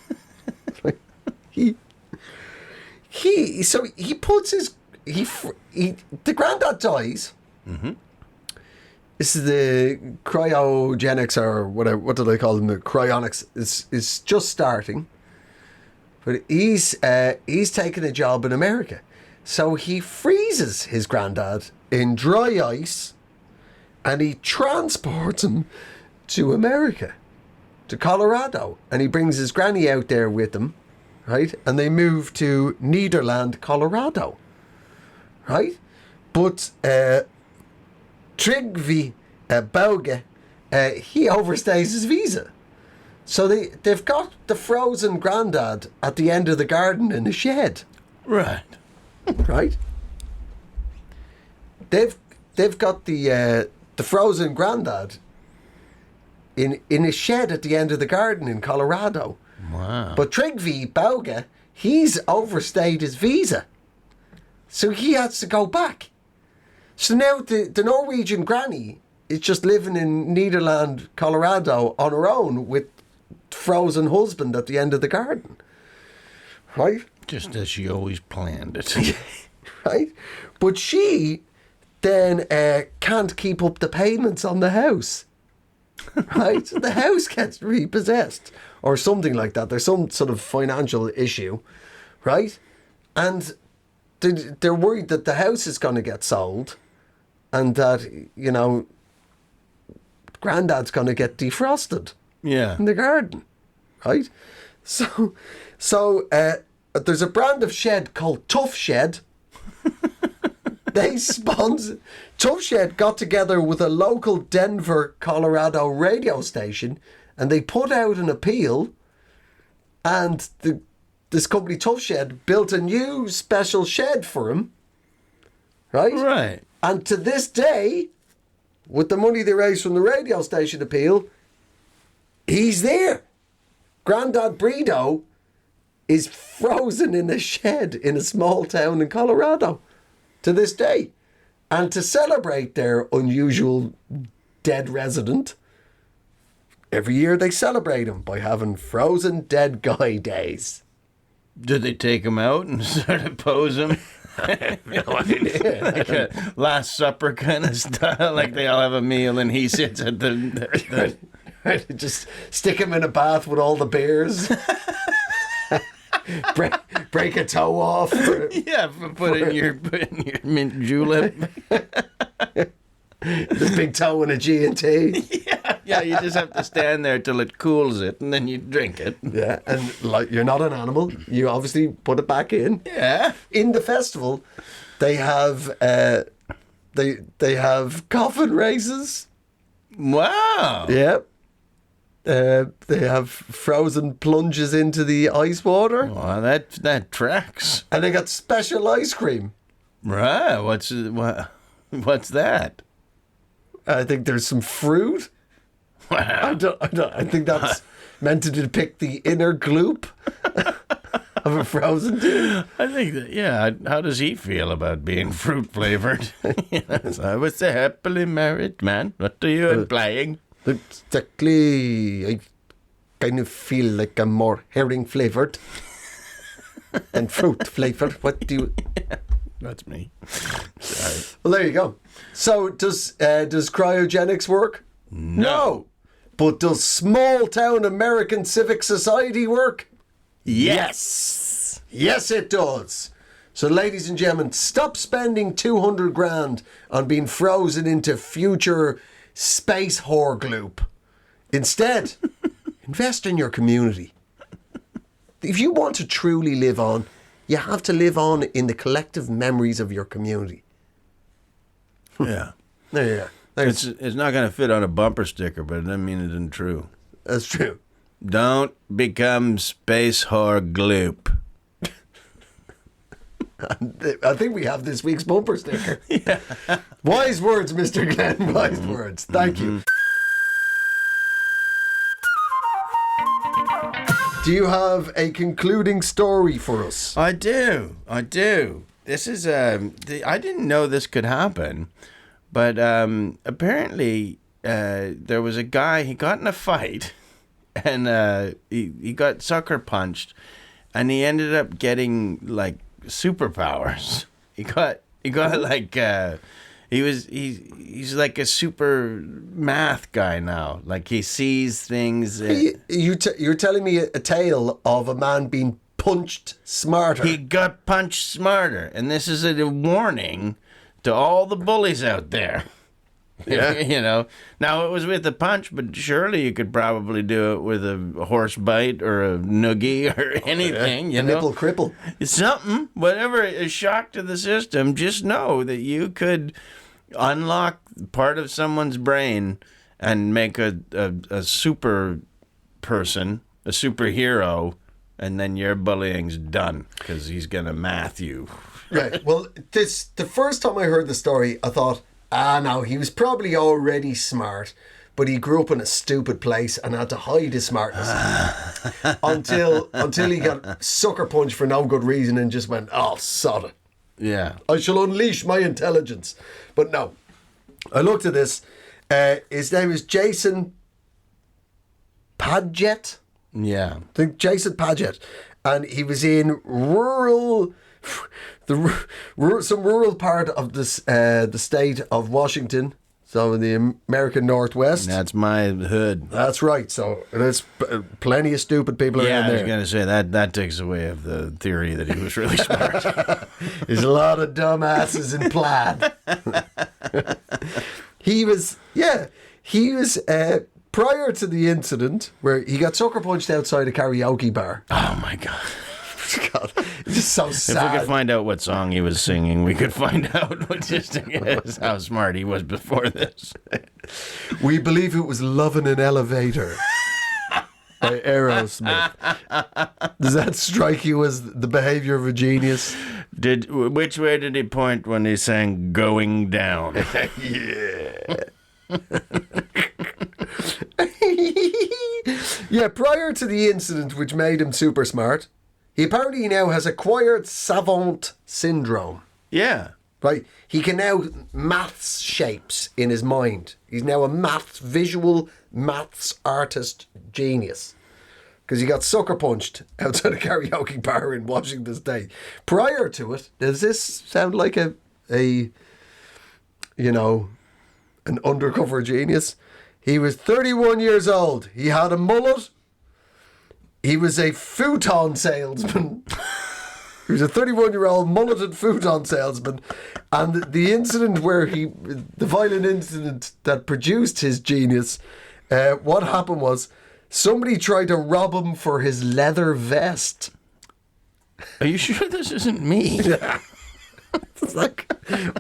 S4: So he puts his the granddad dies. Mm-hmm. This is the cryogenics or whatever. What do they call them? The cryonics is just starting, but he's taking a job in America, so he freezes his granddad in dry ice, and he transports him to America, to Colorado, and he brings his granny out there with him. Right? And they move to Nederland, Colorado. Right? But Trygve Bauge, he overstays his visa. So they've got the frozen granddad at the end of the garden in a shed.
S5: Right.
S4: Right? They've got the frozen granddad in a shed at the end of the garden in Colorado.
S5: Wow.
S4: But Trygve Bauge, he's overstayed his visa. So he has to go back. So now the Norwegian granny is just living in Nederland, Colorado on her own with frozen husband at the end of the garden. Right?
S5: Just as she always planned it.
S4: Right? But she then can't keep up the payments on the house. Right? So the house gets repossessed. Or something like that. There's some sort of financial issue, right? And they're worried that the house is going to get sold and that, you know, Granddad's going to get defrosted in the garden, right? So there's a brand of shed called Tough Shed. Tough Shed got together with a local Denver, Colorado radio station, and they put out an appeal, and this company, Tough Shed, built a new special shed for him. Right?
S5: Right.
S4: And to this day, with the money they raised from the radio station appeal, he's there. Grandad Brido is frozen in a shed in a small town in Colorado to this day. And to celebrate their unusual dead resident, every year they celebrate him by having frozen dead guy days.
S5: Do they take him out and sort of pose him?
S4: No idea.
S5: Like a Last Supper kind of style, like they all have a meal and he sits at the
S4: Just stick him in a bath with all the beers. break a toe off.
S5: put in your mint julep.
S4: The big toe and a G&T.
S5: Yeah, you just have to stand there till it cools it, and then you drink it.
S4: Yeah, and like you're not an animal, you obviously put it back in.
S5: Yeah.
S4: In the festival, they have they have coffin races.
S5: Wow.
S4: Yeah. They have frozen plunges into the ice water.
S5: Well, that tracks.
S4: And they got special ice cream.
S5: Right. What's that?
S4: I think there's some fruit.
S5: Wow.
S4: I think that's meant to depict the inner gloop of a frozen dude.
S5: I think that, yeah. How does he feel about being fruit flavored? I was a happily married man. What are you implying?
S4: Exactly. I kind of feel like I'm more herring flavored than fruit flavored. What do you...
S5: That's me. Sorry.
S4: Well, there you go. So does cryogenics work? No. But does small town American civic society work?
S5: Yes.
S4: Yes, it does. So, ladies and gentlemen, stop spending 200 grand on being frozen into future space whore gloop. Instead, invest in your community. If you want to truly live on, you have to live on in the collective memories of your community.
S5: Yeah.
S4: There you go.
S5: It's not going to fit on a bumper sticker, but it doesn't mean it isn't true.
S4: That's true.
S5: Don't become space whore gloop.
S4: I think we have this week's bumper sticker. Yeah. Wise words, Mr. Glenn. Wise words. Thank you. Do you have a concluding story for us?
S5: I do. This is I didn't know this could happen, but apparently there was a guy. He got in a fight, and he got sucker punched, and he ended up getting like superpowers. He got like he's like a super math guy now. Like he sees things.
S4: You're telling me a tale of a man being punched smarter.
S5: He got punched smarter, and this is a warning to all the bullies out there.
S4: Yeah.
S5: You know, now it was with a punch, but surely you could probably do it with a horse bite or a noogie or anything. You know,
S4: nipple cripple.
S5: Something, whatever is shock to the system. Just know that you could unlock part of someone's brain and make a super person, a superhero, and then your bullying's done because he's gonna math you.
S4: Right. Well, the first time I heard the story, I thought, no, he was probably already smart, but he grew up in a stupid place and had to hide his smartness until he got sucker punched for no good reason and just went, oh, sod it.
S5: Yeah.
S4: I shall unleash my intelligence. But no, I looked at this. His name is Jason Padgett.
S5: Yeah.
S4: I think Jason Padgett. And he was in some rural part of the state of Washington, so in the American Northwest.
S5: That's my hood.
S4: That's right. So there's plenty of stupid people around
S5: Yeah, I was
S4: there.
S5: going to say that takes away of the theory that he was really smart.
S4: There's a lot of dumbasses in plaid. He was prior to the incident where he got sucker punched outside a karaoke bar.
S5: Oh my God.
S4: God, it's just so sad.
S5: If we could find out what song he was singing, we could find out just how smart he was before this.
S4: We believe it was Lovin' an Elevator by Aerosmith. Does that strike you as the behavior of a genius?
S5: Which way did he point when he sang Going Down?
S4: Yeah. Yeah, prior to the incident which made him super smart, he apparently now has acquired savant syndrome.
S5: Yeah.
S4: right? He can now maths shapes in his mind. He's now a visual maths artist genius. Because he got sucker punched outside a karaoke bar in Washington State. Prior to it, does this sound like an undercover genius? He was 31 years old. He had a mullet. He was a futon salesman. He was a 31-year-old mulleted futon salesman. And the incident the violent incident that produced his genius, what happened was somebody tried to rob him for his leather vest.
S5: Are you sure this isn't me?
S4: Yeah. It's like,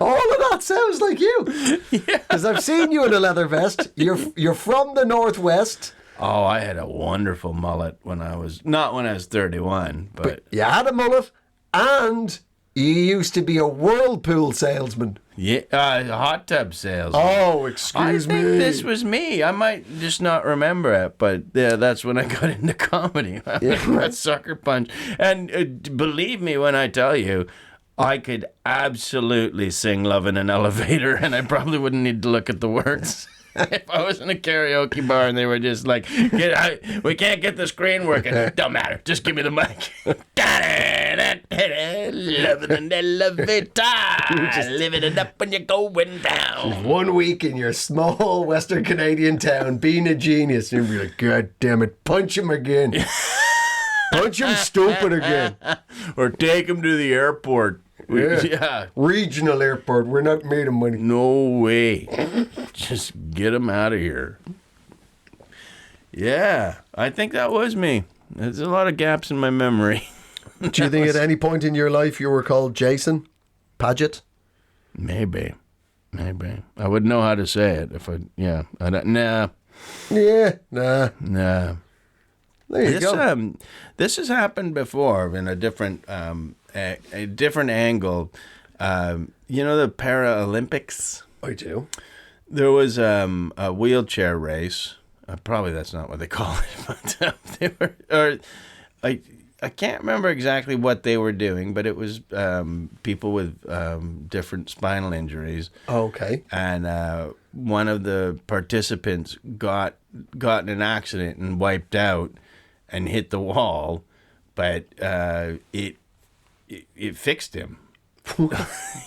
S4: all of that sounds like you. Because I've seen you in a leather vest. You're from the Northwest.
S5: Oh, I had a wonderful mullet not when I was 31, but
S4: you had a mullet, and you used to be a whirlpool salesman.
S5: Yeah, a hot tub salesman.
S4: Oh, excuse me.
S5: I think this was me. I might just not remember it, but yeah, that's when I got into comedy. That sucker punch. And believe me when I tell you, I could absolutely sing Love in an Elevator, and I probably wouldn't need to look at the words. If I was in a karaoke bar and they were just like, we can't get the screen working. Don't matter. Just give me the mic. Love in an elevator. Living it up when you're going down.
S4: 1 week in your small Western Canadian town being a genius. And you'd be like, God damn it, punch him again. Punch him stupid again.
S5: Or take him to the airport. Yeah.
S4: Regional airport. We're not made of money.
S5: No way. Just get him out of here. Yeah, I think that was me. There's a lot of gaps in my memory.
S4: Do you think at any point in your life you were called Jason Paget?
S5: Maybe. I wouldn't know how to say it if I don't, nah.
S4: Yeah, nah. There you go.
S5: This has happened before in a different angle. You know the Paralympics?
S4: I do.
S5: There was a wheelchair race. Probably that's not what they call it, but I can't remember exactly what they were doing, but it was people with different spinal injuries.
S4: Oh, okay.
S5: And one of the participants got in an accident and wiped out and hit the wall, but it fixed him.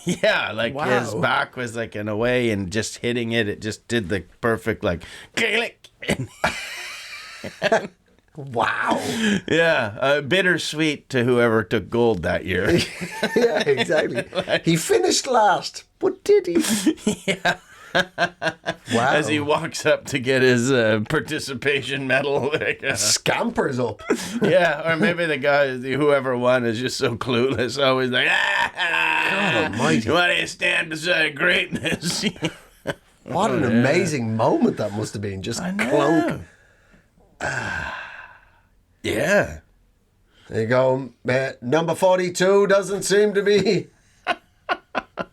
S5: Yeah, like his back was like in a way, and just hitting it just did the perfect like click.
S4: Wow.
S5: Yeah, bittersweet to whoever took gold that year.
S4: Yeah, exactly. He finished last, but did he?
S5: Yeah.
S4: Wow.
S5: As he walks up to get his participation medal.
S4: Scampers up.
S5: Yeah, or maybe the guy, whoever won, is just so clueless. Always like,
S4: God almighty.
S5: Why do you stand beside greatness?
S4: What an amazing moment that must have been. Just clunk.
S5: Yeah.
S4: There you go. Number 42 doesn't seem to be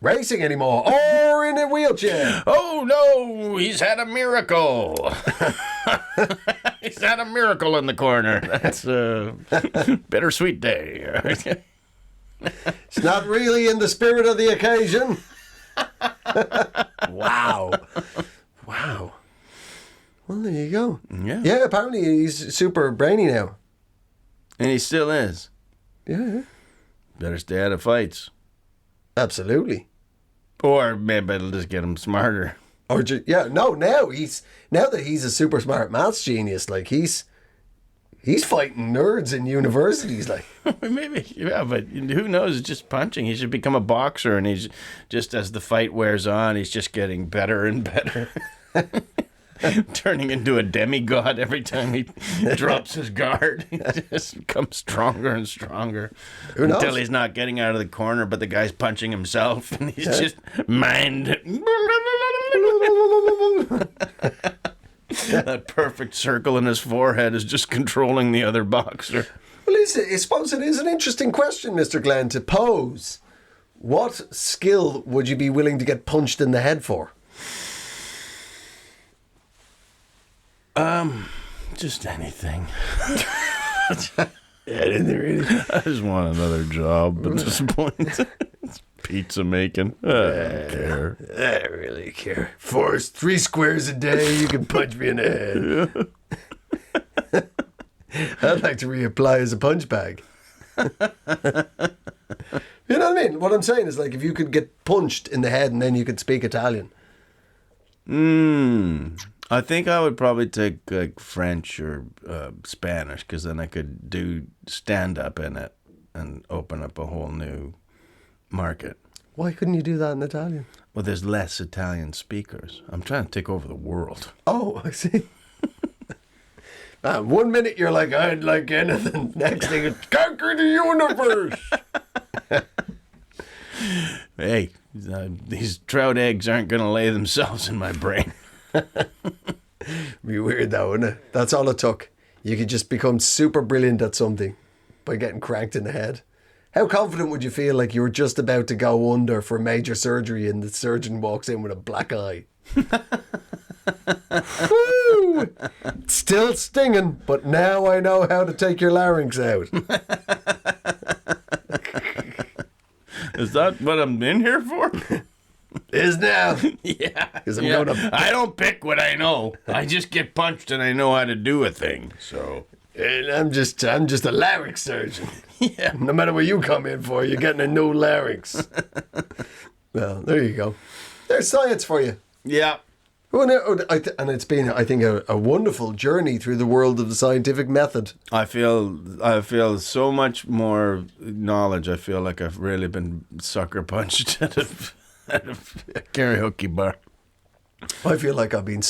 S4: racing anymore, or in a wheelchair.
S5: Oh no, he's had a miracle. He's had a miracle in the corner. That's a bittersweet day.
S4: It's not really in the spirit of the occasion. Wow. Well, there you go. Yeah, apparently he's super brainy now.
S5: And he still is.
S4: Yeah.
S5: Better stay out of fights.
S4: Absolutely.
S5: Or maybe it'll just get him smarter.
S4: Or now that he's a super smart maths genius, like he's fighting nerds in universities, like.
S5: Maybe, yeah, but who knows? It's just punching. He should become a boxer, and he's just, as the fight wears on, he's just getting better and better. Turning into a demigod every time he drops his guard. He just becomes stronger and stronger.
S4: Who knows?
S5: Until he's not getting out of the corner, but the guy's punching himself, and he's just mind. That perfect circle in his forehead is just controlling the other boxer.
S4: Well, I suppose it is an interesting question, Mr. Glenn, to pose. What skill would you be willing to get punched in the head for?
S5: Just anything.
S4: Anything really?
S5: I just want another job at this point. Pizza making. I don't care.
S4: I don't really care. 3 squares a day, you can punch me in the head. I'd like to reapply as a punch bag. You know what I mean? What I'm saying is, like, if you could get punched in the head and then you could speak Italian.
S5: I think I would probably take like French or Spanish, because then I could do stand-up in it and open up a whole new market.
S4: Why couldn't you do that in Italian?
S5: Well, there's less Italian speakers. I'm trying to take over the world.
S4: Oh, I see. 1 minute you're like, I'd like anything. Next thing, it's conquer the universe.
S5: Hey, these trout eggs aren't going to lay themselves in my brain.
S4: Be weird though, wouldn't it? That's all it took. You could just become super brilliant at something by getting cranked in the head. How confident would you feel like you were just about to go under for major surgery and the surgeon walks in with a black eye? Woo! It's still stinging, but now I know how to take your larynx out.
S5: Is that what I'm in here for?
S4: Is now.
S5: Yeah.
S4: I
S5: don't pick what I know. I just get punched and I know how to do a thing. So
S4: And I'm just a larynx surgeon.
S5: yeah.
S4: No matter what you come in for, you're getting a new larynx. Well, there you go. There's science for you.
S5: Yeah.
S4: Well, and it's been, I think, a wonderful journey through the world of the scientific method.
S5: I feel so much more knowledge. I feel like I've really been sucker punched at a karaoke bar.
S4: I feel like I've been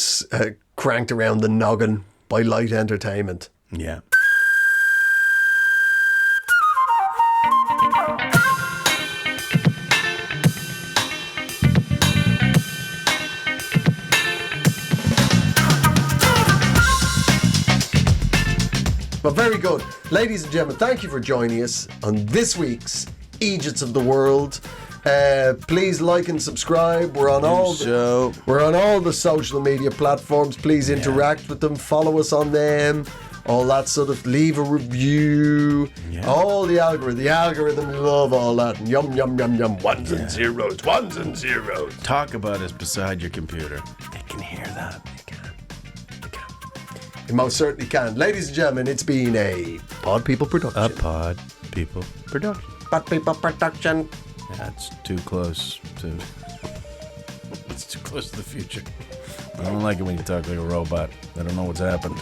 S4: cranked around the noggin by light entertainment.
S5: Yeah.
S4: But very good. Ladies and gentlemen, thank you for joining us on this week's Eejits of the World. Please like and subscribe. We're on all the social media platforms. Please interact with them. Follow us on them. All that sort of, leave a review. Yeah. All the algorithm love all that. And yum, yum, yum, yum. Ones and zeros.
S5: Talk about us beside your computer. They can hear that.
S4: You most certainly can. Ladies and gentlemen, it's been a Pod People production.
S5: A Pod People production.
S4: Pod People production.
S5: Yeah, it's too close to... It's too close to the future. I don't like it when you talk like a robot. I don't know what's happened.